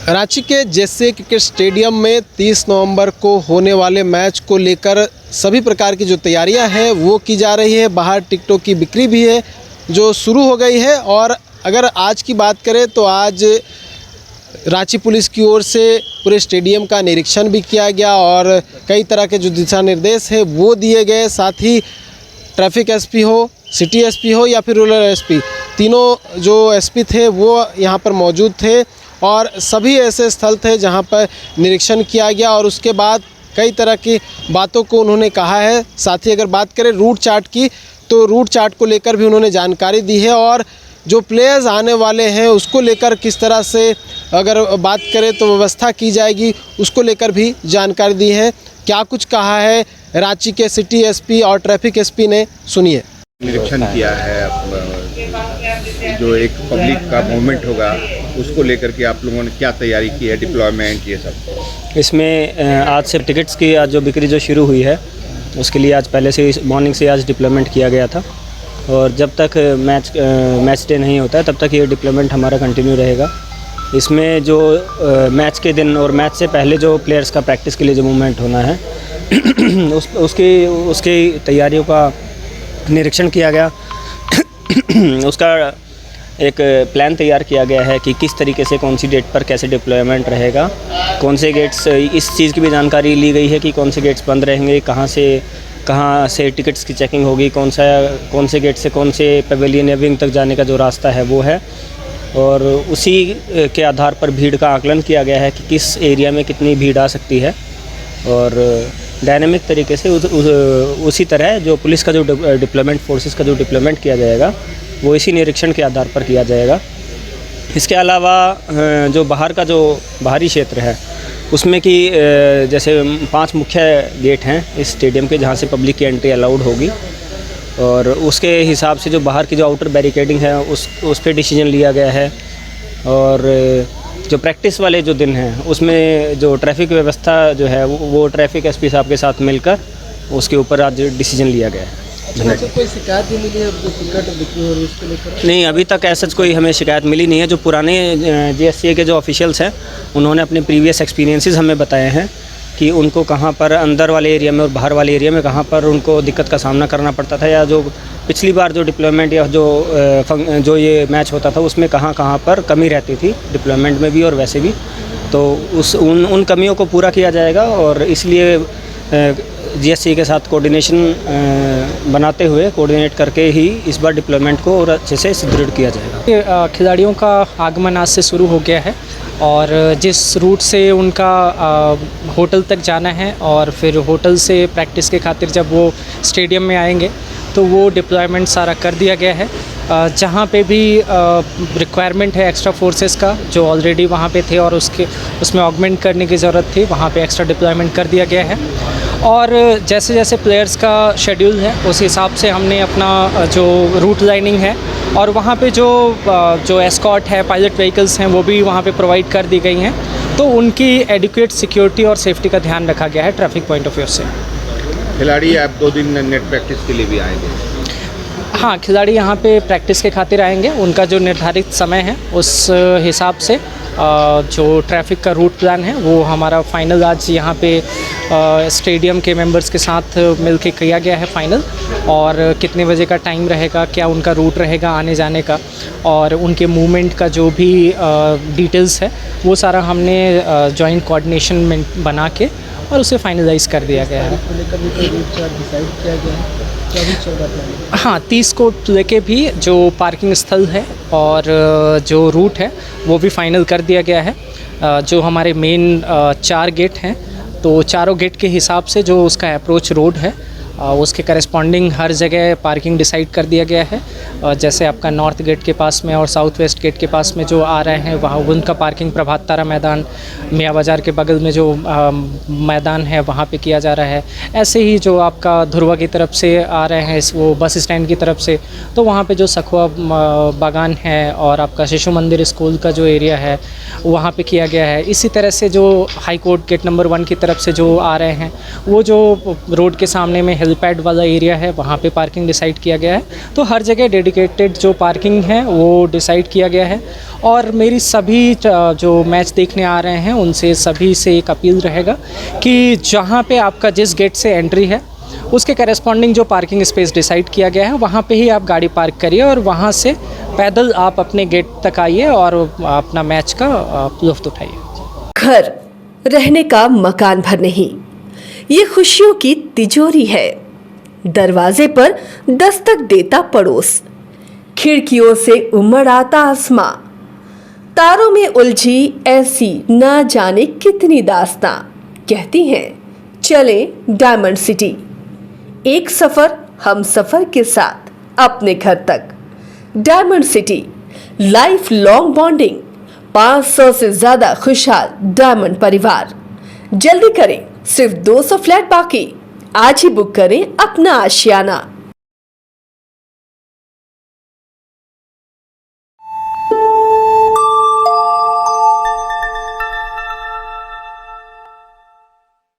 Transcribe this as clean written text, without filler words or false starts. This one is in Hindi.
रांची के जेएससीए क्रिकेट स्टेडियम में 30 नवंबर को होने वाले मैच को लेकर सभी प्रकार की जो तैयारियां हैं वो की जा रही है। बाहर टिकटों की बिक्री भी है जो शुरू हो गई है। और अगर आज की बात करें तो आज रांची पुलिस की ओर से पूरे स्टेडियम का निरीक्षण भी किया गया और कई तरह के जो दिशा निर्देश है वो दिए गए। साथ ही ट्रैफिक एसपी हो, सिटी एसपी हो या फिर रूरल एसपी, तीनों जो एसपी थे वो यहाँ पर मौजूद थे और सभी ऐसे स्थल थे जहाँ पर निरीक्षण किया गया और उसके बाद कई तरह की बातों को उन्होंने कहा है। साथ ही अगर बात करें रूट चार्ट की तो रूट चार्ट को लेकर भी उन्होंने जानकारी दी है और जो प्लेयर्स आने वाले हैं उसको लेकर किस तरह से अगर बात करें तो व्यवस्था की जाएगी उसको लेकर भी जानकारी दी है। क्या कुछ कहा है रांची के सिटी एसपी और ट्रैफिक एसपी ने, सुनिए। निरीक्षण किया है, जो एक पब्लिक का मूवमेंट होगा उसको लेकर के आप लोगों ने क्या तैयारी की है, डिप्लॉयमेंट ये सब? इसमें आज से टिकट्स की आज जो बिक्री जो शुरू हुई है उसके लिए आज पहले से मॉर्निंग से आज डिप्लॉयमेंट किया गया था और जब तक मैच डे नहीं होता है तब तक ये डिप्लॉयमेंट हमारा कंटिन्यू रहेगा। इसमें जो मैच के दिन और मैच से पहले जो प्लेयर्स का प्रैक्टिस के लिए जो मूवमेंट होना है उसकी तैयारियों का निरीक्षण किया गया। उसका एक प्लान तैयार किया गया है कि किस तरीके से कौन सी डेट पर कैसे डिप्लॉयमेंट रहेगा, कौन से गेट्स, इस चीज़ की भी जानकारी ली गई है कि कौन से गेट्स बंद रहेंगे, कहाँ से टिकट्स की चेकिंग होगी, कौन से गेट से कौन से पवेलियन या विंग तक जाने का जो रास्ता है वो है। और उसी के आधार पर भीड़ का आकलन किया गया है कि किस एरिया में कितनी भीड़ आ सकती है और डायनेमिक तरीके से उसी तरह जो पुलिस का जो डिप्लॉयमेंट फोर्सेस का जो डिप्लॉयमेंट किया जाएगा वो इसी निरीक्षण के आधार पर किया जाएगा। इसके अलावा जो बाहर का जो बाहरी क्षेत्र है उसमें कि जैसे 5 मुख्य गेट हैं इस स्टेडियम के जहां से पब्लिक की एंट्री अलाउड होगी और उसके हिसाब से जो बाहर की जो आउटर बैरिकेडिंग है उस पर डिसीजन लिया गया है। और जो प्रैक्टिस वाले जो दिन हैं उसमें जो ट्रैफिक व्यवस्था जो है वो ट्रैफिक एसपी साहब के साथ मिलकर उसके ऊपर आज डिसीजन लिया गया है। कोई शिकायत नहीं मिली है जो टिकट बिक्री हो रही है उसको लेकर? नहीं, अभी तक ऐसा कोई हमें शिकायत मिली नहीं है। जो पुराने जेएससीए के जो ऑफिशियल्स हैं उन्होंने अपने प्रीवियस एक्सपीरियंसेस हमें बताए हैं कि उनको कहाँ पर अंदर वाले एरिया में और बाहर वाले एरिया में कहाँ पर उनको दिक्कत का सामना करना पड़ता था या जो पिछली बार जो डिप्लॉयमेंट या जो ये मैच होता था उसमें कहाँ पर कमी रहती थी डिप्लॉयमेंट में भी और वैसे भी, तो उन कमियों को पूरा किया जाएगा और इसलिए जेएससीए के साथ कोऑर्डिनेशन बनाते हुए कोऑर्डिनेट करके ही इस बार डिप्लॉयमेंट को और अच्छे से सुदृढ़ किया जाएगा। खिलाड़ियों का आगमन आज से शुरू हो गया है और जिस रूट से उनका होटल तक जाना है और फिर होटल से प्रैक्टिस के खातिर जब वो स्टेडियम में आएंगे तो वो डिप्लॉयमेंट सारा कर दिया गया है। जहाँ पे भी रिक्वायरमेंट है एक्स्ट्रा फोर्सेस का जो ऑलरेडी वहाँ पे थे और उसमें ऑगमेंट करने की ज़रूरत थी, वहाँ पे एक्स्ट्रा डिप्लॉयमेंट कर दिया गया है। और जैसे जैसे प्लेयर्स का शेड्यूल है उस हिसाब से हमने अपना जो रूट लाइनिंग है और वहाँ पे जो एस्कॉर्ट है, पायलट व्हीकल्स हैं वो भी वहाँ पे प्रोवाइड कर दी गई हैं, तो उनकी एडिक्वेट सिक्योरिटी और सेफ्टी का ध्यान रखा गया है ट्रैफिक पॉइंट ऑफ व्यू से। खिलाड़ी आप 2 दिन नेट प्रैक्टिस के लिए भी आएंगे? हाँ, खिलाड़ी यहाँ पे प्रैक्टिस के खातिर आएंगे। उनका जो निर्धारित समय है उस हिसाब से जो ट्रैफिक का रूट प्लान है वो हमारा फाइनल आज यहाँ पे स्टेडियम के मेंबर्स के साथ मिलके किया गया है फाइनल। और कितने बजे का टाइम रहेगा, क्या उनका रूट रहेगा आने जाने का और उनके मूवमेंट का जो भी डिटेल्स है वो सारा हमने जॉइंट कोऑर्डिनेशन बना के और उसे फाइनलाइज कर दिया गया है। हाँ, 30 को लेके भी जो पार्किंग स्थल है और जो रूट है वो भी फाइनल कर दिया गया है। जो हमारे मेन 4 गेट हैं तो चारों गेट के हिसाब से जो उसका अप्रोच रोड है उसके करस्पॉन्डिंग हर जगह पार्किंग डिसाइड कर दिया गया है। जैसे आपका नॉर्थ गेट के पास में और साउथ वेस्ट गेट के पास में जो आ रहे हैं वहाँ उनका पार्किंग प्रभात तारा मैदान, मियाँ बाज़ार के बगल में जो मैदान है वहाँ पे किया जा रहा है। ऐसे ही जो आपका धुरवा की तरफ से आ रहे हैं वो बस स्टैंड की तरफ से, तो वहाँ पे जो सखुआ बागान है और आपका शिशु मंदिर स्कूल का जो एरिया है वहाँ पे किया गया है। इसी तरह से जो हाई कोर्ट गेट नंबर 1 की तरफ से जो आ रहे हैं वो जो रोड के सामने में हेलीपैड वाला एरिया है वहाँ पे पार्किंग डिसाइड किया गया है। तो हर जगह डेडिकेटेड जो पार्किंग है वो डिसाइड किया गया है। और मेरी सभी जो मैच देखने आ रहे हैं उनसे सभी से एक अपील रहेगा कि जहाँ पे आपका जिस गेट से एंट्री है उसके करेस्पॉन्डिंग जो पार्किंग स्पेस डिसाइड किया गया है वहाँ पे ही आप गाड़ी पार्क करिए और वहाँ से पैदल आप अपने गेट तक आइए और अपना मैच का लुत्फ़ उठाइए। घर रहने का मकान भर नहीं, ये खुशियों की तिजोरी है। दरवाजे पर दस्तक देता पड़ोस, खिड़कियों से उमड़ आता आसमां, तारों में उलझी ऐसी ना जाने कितनी दास्तां। कहती हैं चले डायमंड सिटी, एक सफर हम सफर के साथ अपने घर तक। Diamond city, life long bonding, 500 से ज्यादा खुशहाल डायमंड परिवार। जल्दी करें, सिर्फ 200 फ्लैट बाकी। आज ही बुक करें अपना आशियाना।